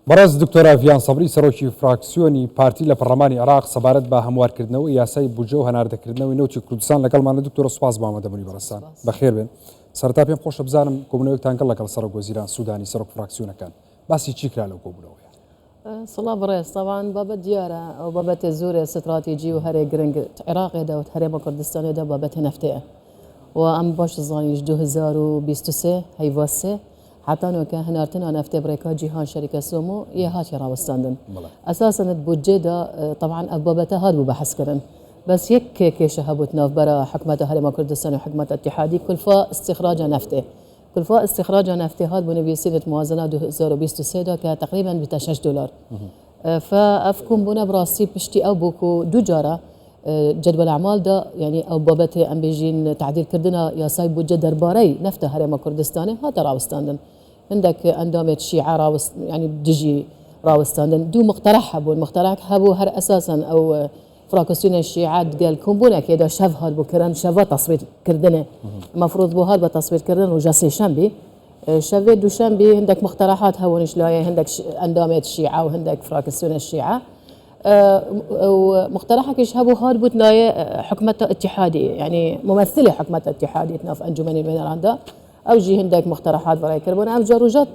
بەڕێز دکتۆرە ڤیان سەبری سەرۆکی فراکسیۆنی پارتی لە پەرلەمانی عێراق سەبارەت بە هەموارکردنەوەی یاسای بودجە و هەناردەکردنەوەی نەوتی کوردستان لەگەڵمانە دکتۆرە سوپاس بۆ ئامادەبوونی بەڕێستان بەخێر بێن. سەرەتا پێم خۆشە بزانم کۆبوونەوەیەکتان کە لەگەڵ سەرۆک وەزیران سوودانی سەرۆک فراکسیۆنەکان باسی چی کرا لەو کۆبوونەوەیە؟ سڵاو بەڕێز طبعاً بابەت دیارە ئەو بابەتێ زۆرە استراتیجی و هەرێ گرنگ عێراقێدا و هەرێمە کوردستانێدا بابەتێ نەفتەیە و ئەم باش زانیش 2023 هەیڤاسێ حتانۆکە هەنارتنا نەفتێ بڕێکا جیهان شەریکە سۆمۆ یە هاتی ڕاوەستاندن ئەساساً بودجێدا طبعاً ئەو بابەتە هات بوو بەحەسکردن بس يك كيشه هبوت ناف برا حكمة هرم كردستان وحكمة اتحادي كلفا استخراج نفطه كلفا استخراج نفطه هاد بنبي سنة موازنة 2023 كتقريبا $6 فافكم بنا براسي بشتي او بوكو دو جارة جدول الاعمال دا يعني او بابته ام بيجين تعديل كردنا يا سايب بوجه درباري نفطه هرم كردستان هات راوستاندن عندك اندامت شيعة راوست يعني دجي راوستاندن دو مقترح هبو هر اساسا او فراكسيون الشيعات قال كومبونا كده شاف هاد بكران شافا تصويت كردنه المفروض بو هاد بتصويت كردن وجاسي شنبي شافي دوشنبي عندك مقترحات هونش لايه عندك اندامات الشيعه وعندك فراكسيون الشيعه ومقترحك يشهبوا هاد بوتلايه حكمه اتحادي يعني ممثله حكمه اتحادي تناف انجمني بين العندا او جي عندك مقترحات براي كربون ام جا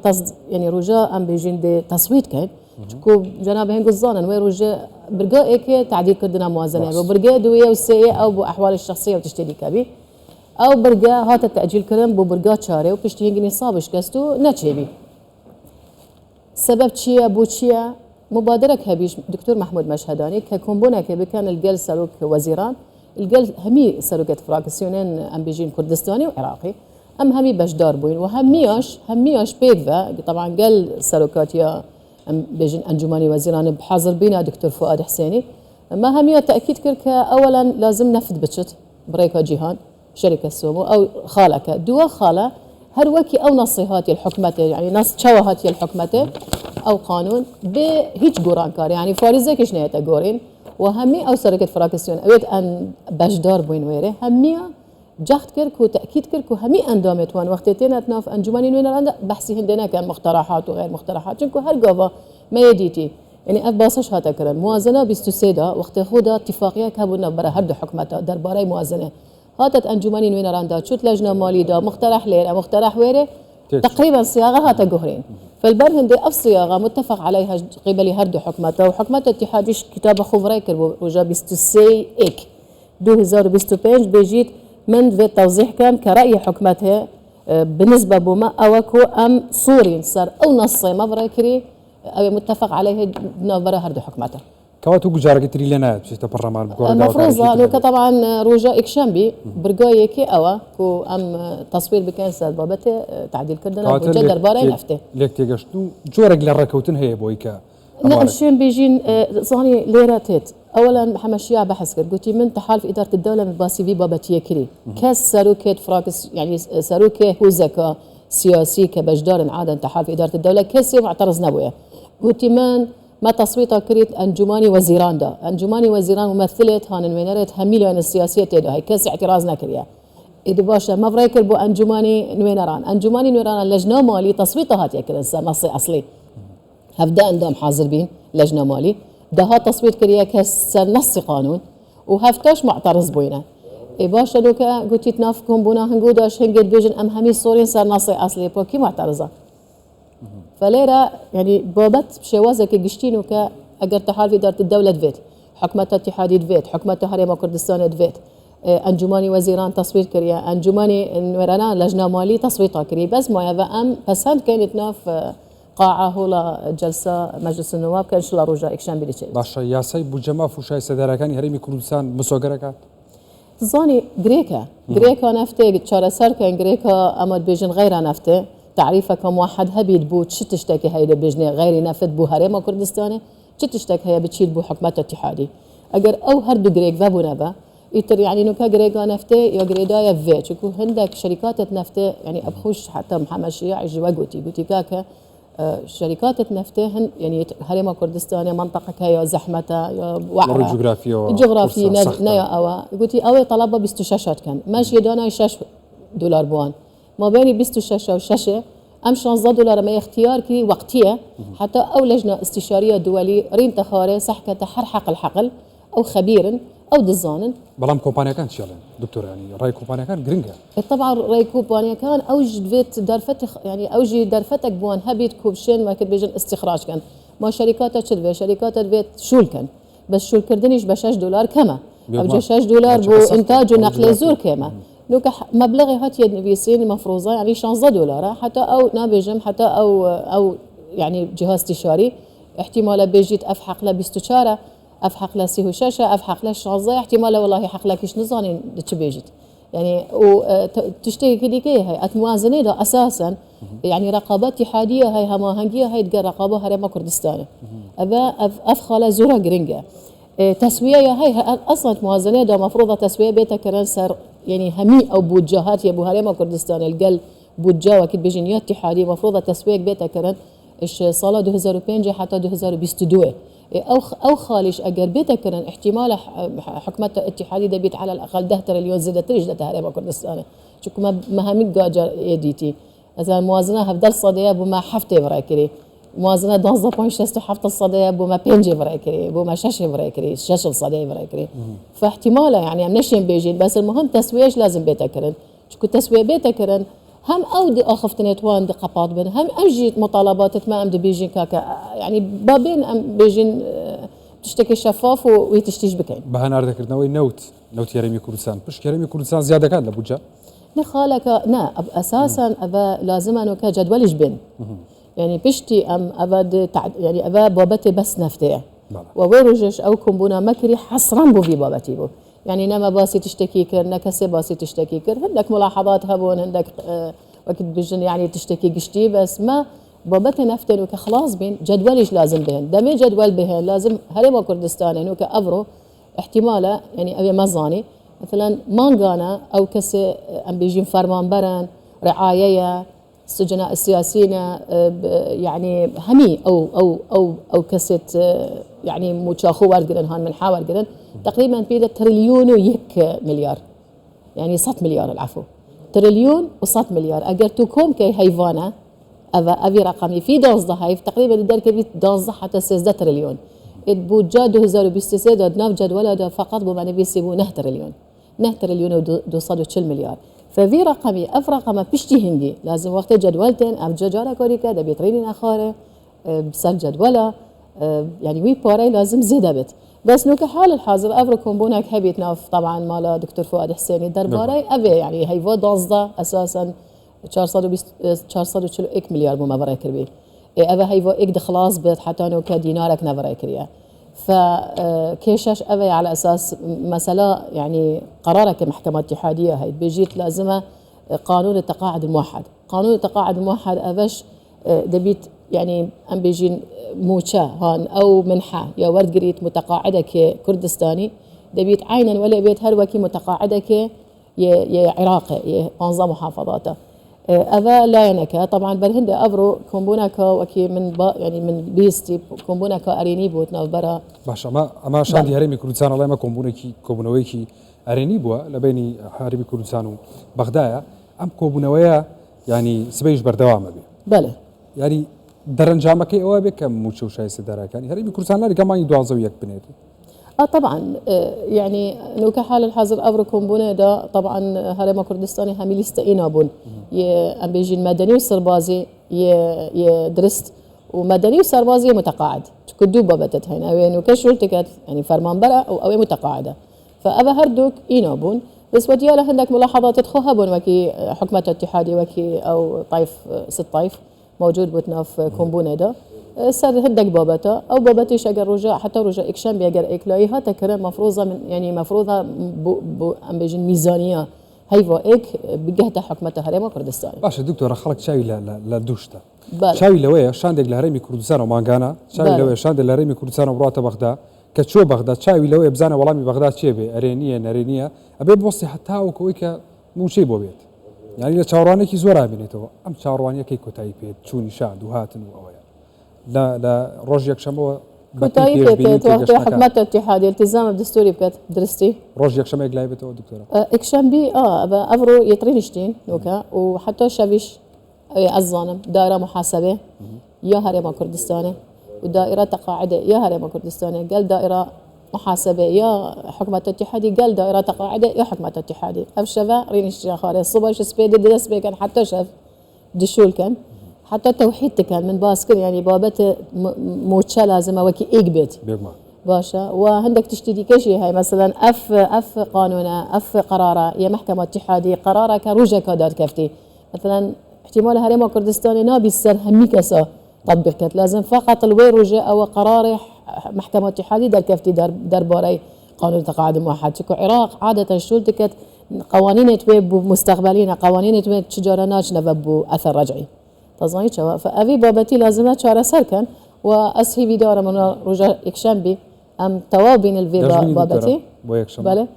يعني رجاء ام بيجين دي تصويت كان شكو جناب هنقول ظانا وين رجاء برقا ايك تعديل كردنا موازنه وبرقا دويه وسيئه او باحوال الشخصيه وتشتري كبي او برقا هات التاجيل كرم بو برقا شاري وبشتي هنقني صابش كستو نتشيبي سبب تشيا بو تشيا مبادره كبيش دكتور محمود مشهداني ككومبونا كبي كان الجل سلوك وزيران الجل همي سلوكة فراكسيونين ام بيجين كردستاني وعراقي ام همي بشدار بوين وهمياش بيدفا طبعا قال سلوكات يا بيجين انجماني وزيران بحاضر بينا دكتور فؤاد حسيني ما همية تاكيد كرك اولا لازم نفذ بتشت بريكا جيهان شركه سومو او خالك دوا خاله هر وكي او نصيحات الحكمته يعني نص شواهات الحكمته او قانون بهيج قران كار يعني فارزه كش نيته قورين وهمي او شركه فراكسيون اويت ان بشدار بوين ويره همية جهد كرك وتاكيد كرك وهمي اندامت وان وقتين اتناف انجماني وين عند بحثي هندنا كان مقترحات وغير مقترحات شنكو هر قوه ما يديتي يعني اباسش هاتا كرن موازنه 23 وقت خودا اتفاقيه كابونا برا هر حكمته درباري موازنه هاتت انجماني وين عندها شوت لجنه مالي دا مقترح ليره مقترح ويره تقريبا صياغه هاتا قهرين فالبرهن دي صياغه متفق عليها قبل هر حكمته وحكمه اتحاديش كتاب خبراء كربو رجا 23 اك 2025 بيجيت من في توضيح كان كرأي حكمتها بالنسبة بما أوكو أم صورين صار أو نصي ما براكري أو متفق عليه نظرة هردو حكمته كواتو جارك تريلينات في البرلمان المفروض لو طبعا رجاء إكشامبي برجاي كي أوا كو أم تصوير بكنسل بابته تعديل كردنا وجد دربارة نفته ليك تيجشتو جورك للركوتن هي بويكا نقشين بيجين صاني ليراتيت اولا محمد شيع بحث كر قلتي من تحالف اداره الدوله من باسي في بابتيه كري كاس ساروكيت فراكس يعني ساروكي هو زكا سياسي كبجدار عاده تحالف اداره الدوله كاسي معترض نبويه قلتي من ما تصويتها كريت انجماني وزيران دا انجماني وزيران ممثله هان وينرت هميليون السياسيه تيدو هي كاس اعتراض نكريا إذا باشا ما فريكر بو انجماني نوينران اللجنه مالي تصويتها هات يكرن نصي اصلي هبدا عندهم حاضر بين لجنه مالي ده تصويت كريا كسر نص قانون وهفتاش معترض بوينا اي باشا لوكا قلت تنافكم بونا هنقوداش هنقد بيجن ام همي صورين صار نصي اصلي بوكي معترضه فليرا يعني بابت بشوازه كجشتينو كا اجر تحالف اداره الدوله دفيت حكمه اتحادي دفيت حكمه هرم كردستان دفيت انجماني وزيران تصويت كريا انجماني نورنا لجنه مالي تصويتها كريا بس ما يبقى ام بسند كانت ناف قاعة هولا جلسة مجلس النواب كان شلا رجاء إكشان بيليشيل باشا ياساي بوجما فوشاي سداركاني هرمي كردستان مسوغركات تزاني غريكا نفته تشارة سر كان غريكا أمد بيجن غير نفته تعريفه كموحد هبيد بو تشتشتكي هيدا بيجني غير نفت بو هرم كردستاني تشتشتك هي بتشيل بو حكمة اتحادي أجر أو هردو غريك فابو نبا يتر يعني نوكا غريكا نفته يا غريدايا في شكو هندك شركات نفته يعني أبخوش حتى محمد شيع جوا قوتي كاكا شركات نفتهن يعني هرم كردستان منطقة كيا زحمة يا وعرة جغرافيا نيا أوا قلتي أوي طلبة 26 كان ماشي دانا $6 بوان ما بين 26 و 6 ام 16 دولار ما اختيار كي وقتيه حتى او لجنه استشاريه دوليه رين تخاري سحكه تحرحق الحقل او خبير او دزان بەڵام کۆمپانیەکان چیڵێن دکتۆر ینی ڕای کۆمپانیەکان گرنگە طبعا راي كوبانيا كان اوج فيت درفت يعني اوجي درفتك بوان هبيت كوبشين ما كنت بيجن استخراج كان ما شركات تشد شركات فيت شول كان بس شول كردنيش ب 6 دولار كما او 6 دولار بو انتاج ونقل زور كما نوك مبلغ هات يد نبيسين مفروضه يعني 15 دولار حتى او نابجم حتى او يعني جهاز استشاري احتمال بيجيت افحق له 24 افحق له 36 افحق له 16 احتمال والله حق لك ايش نظاني تبيجيت يعني وتشتكي كديكي هاي الموازنه ده اساسا يعني رقابات اتحاديه هاي هماهنگيه هاي تقى رقابه هرم كردستان ابا افخله زورا جرينجا تسويه هاي اصلا موازنه ده مفروضه تسويه بيتا كرنسر يعني همي او بوجهات يا ابو هرم كردستان القل بوجه وكيد بيجنيات اتحاديه مفروضه تسويه بيتا كرن ايش صاله 2005 حتى 2022 او خالش اگر بيتا كرن احتمال حكومه اتحاديه دبيت على الاقل 10 تريليون زادت رجله هرم كردستان شو ما همي قاجر يديتي مثلا موازنه هفدل صديه بما حفته براكري موازنه 12.67 الصديه بما بينجي براكري بما شاشه براكري شاشه الصديه براكري فاحتماله يعني منشين بيجين بس المهم تسويش لازم بيتا كرن شو تسويه بيتا كرن هم اودي اخفتنت وان دقابات بن هم امجيت مطالبات ما ام بيجين كاكا يعني بابين ام بيجين تشتكي شفاف ويتشتيش بكين بەهانار دەکردنەوەی نەوت یاریمی کوردستان پشت یاریمی کوردستان زیادەکات لە بودجە نخالك نا اساسا ابا لازم انه كجدولش بن يعني بشتي ام ابد يعني ابا بابتي بس نفتيه وورجش او كمبونا مكري حصرا بو في بابتي بو يعني نما باسي تشتكي كر نكسي باسي تشتكي كر عندك ملاحظات هبون عندك وقت بجن يعني تشتكي قشتي بس ما بابتي نفتن وك خلاص بين جدولش لازم بهن دمي جدول بهن لازم هرم كردستان انه كافرو احتماله يعني ابي مزاني مثلا مانغانا او كسي ام بيجين فرمان برن رعايه السجناء السياسيين يعني همي او كسيت يعني متشاخو ورقرن هان من حاور قرن تقريبا في تريليون ويك مليار يعني 100 مليار العفو تريليون و100 مليار اگر تو كوم كي هيفانا افي رقمي في دازده هاي تقريبا الدركه في دازده حتى 6 تريليون بودجا 2023 داد ناف جدول دا فقط بمعنى بيسيبو 9 تريليون 9 تريليون و240 مليار ففي رقمي اف رقم بشتي هندي لازم وقت جدولتين اب ججاره كوريكا دا بيترينين اخاره بسر جدوله يعني وي باري لازم زياده بت بس نو كحال الحاضر افركم بونك هبيت ناف طبعا مال دكتور فؤاد حسيني درباري ابي يعني هيفو دازده اساسا 440 مليار بما برا كربي ابا هيفو اك خلاص بت حتى نو كدينارك نبرا كريا فكيشش ابي على اساس مساله يعني قرارك محكمه اتحاديه هي بيجيت لازمه قانون التقاعد الموحد قانون التقاعد الموحد ابش دبيت يعني ام بيجين موشا هان او منحه يا ورد قريت متقاعده كردستاني دبيت عينا ولا بيت هروكي متقاعده يا عراقي يا انظمه محافظاته أبا لا ينكا طبعا بالهند أبرو كومبوناكا وكي من يعني من بيستي كومبوناكا أريني بوتنا برا باشا أما شاندي هرمي كردستان الله ما كومبونويكي أريني بوا لبيني هرمي كردستان وبغداد أم كومبونويا يعني سبيش بردوام بي بله يعني درنجامك أو بك موشو شاي سدارا يعني هرمي كردستان لا كمان يدوازو يك بنيتي طبعا يعني نو كحال الحاضر افرو كومبونه دا طبعا هرم كردستاني همي ليستئينا بون ام بيجي المدني والسربازي ي درست ومدني وسربازي متقاعد كدو بابتت هنا وين وكشول تكات يعني فرمان برا او متقاعده فابا هردوك اينابون بس وديالا عندك ملاحظات تدخلها بون وكي حكمه الاتحادي وكي او طيف 6 طيف موجود بوتنا في كومبونه دا سر هدك بابته او بابتي شجر رجاء حتى رجاء اكشن بيجر اكلاي هات كرم مفروضه من يعني مفروضه ام بيجن ميزانيه هيفا اك بجهه حكمه هرم كردستان باش دكتور خلق شاي لا دوشتا شاي لويه شاندك لهرمي كردستان ومانغانا شاي لويه شاندك لهرمي كردستان وبراته بغداد كتشو بغداد شاي لويه بزانا والله بغداد شيبه ارينيه نارينيه ابي بوصي حتى وكويك مو شي بوبيت يعني لشاورانك زورا بينيتو ام شاورانيه كيكو تايبيت تشوني شاد وهاتن واويا لا روج يكشمو كتايبيت وقت حكمة الاتحادية التزام الدستوري بكت درستي روج يكشم يقلايبته دكتورة اكشم بي افرو يطرينشتين نوكا وحتى شافيش الظالم دائرة محاسبة يا هرم كردستان ودائرة تقاعدة يا هرم كردستان قال دائرة محاسبة يا حكومة اتحادي قال دائرة تقاعدة يا حكومة اتحادي أفشفا رين الشيخاري الصبح سبيد دس كان حتى شاف دشول كان حتى توحيد كان من باسكر يعني بابت موتشا لازم وكي إيجبت بيجمع باشا وعندك تشتري كشي هاي مثلا اف قانونا اف قراره يا محكمه اتحاديه قراره كروجا كادر كفتي مثلا احتمال هرم كردستان نابي السر همي كسا تطبيقات لازم فقط الويروجا او قرار محكمه اتحاديه در كفتي در باري قانون تقاعد موحد شكو عراق عاده شول تكت قوانين تويب مستقبلين قوانين تويب تجارناش نببو اثر رجعي تظني شوا فابي بابتي لازمه شارع سركن واسهي بدار من رجع يكشنبي ام توابين الفيبا بابتي بله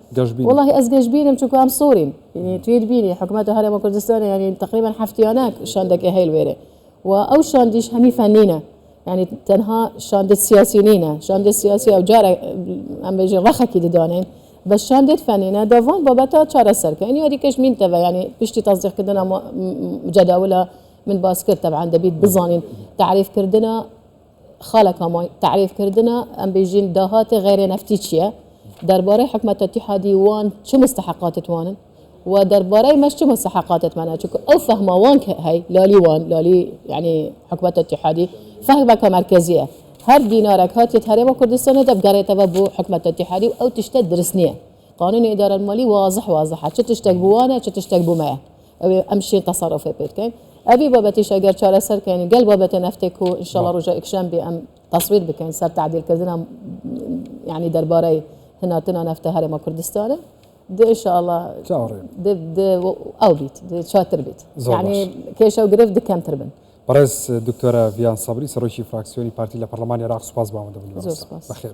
والله ازجاج بيني مشكو ام صورين يعني تريد بيني حكومه هرم كردستان يعني تقريبا حفتيانك شاندك هي الويره واو شانديش همي فنينه يعني تنها شاندت سياسيين شاندت سياسي او جاره ام بيجي رخكي دانين بس شاندت فنينه دوان بابتا شارع سركه يعني هذيكش مين تبع يعني بيشتي تصديق كدنا جداوله من باسكر طبعا دبيت بزانين تعريف كردنا خالك هماي تعريف كردنا ام بيجين داهات غير نفتيشيه درباره حكومه اتحادي وان شو مستحقات توانن ودرباره مش شو مستحقات تمنى او فهمه وان هي لالي وان لالي يعني حكومه اتحادي فهمه كمركزيه هر دينارك هات هرم كردستان دبقره تبو حكومه اتحادي او تشتد درسنيه قانون الاداره المالي واضح شو تشتق بوانا شو تشتق بما امشي تصرف بيتكين ابي بابتي شاگر چاره سر كان قال بابتي نفتكو ان شاء الله رجع اكشام بام تصويت بكين سر تعديل كردنا يعني درباري هنا تنا نفته هرم كردستان ده ان شاء الله ده او بيت شاطر بيت يعني كيشو قرف ده كم تربن برز دكتوره فيان صبري سروشي فراكسيوني بارتي البرلمان العراق سپاس با آمده بودید. بخیر.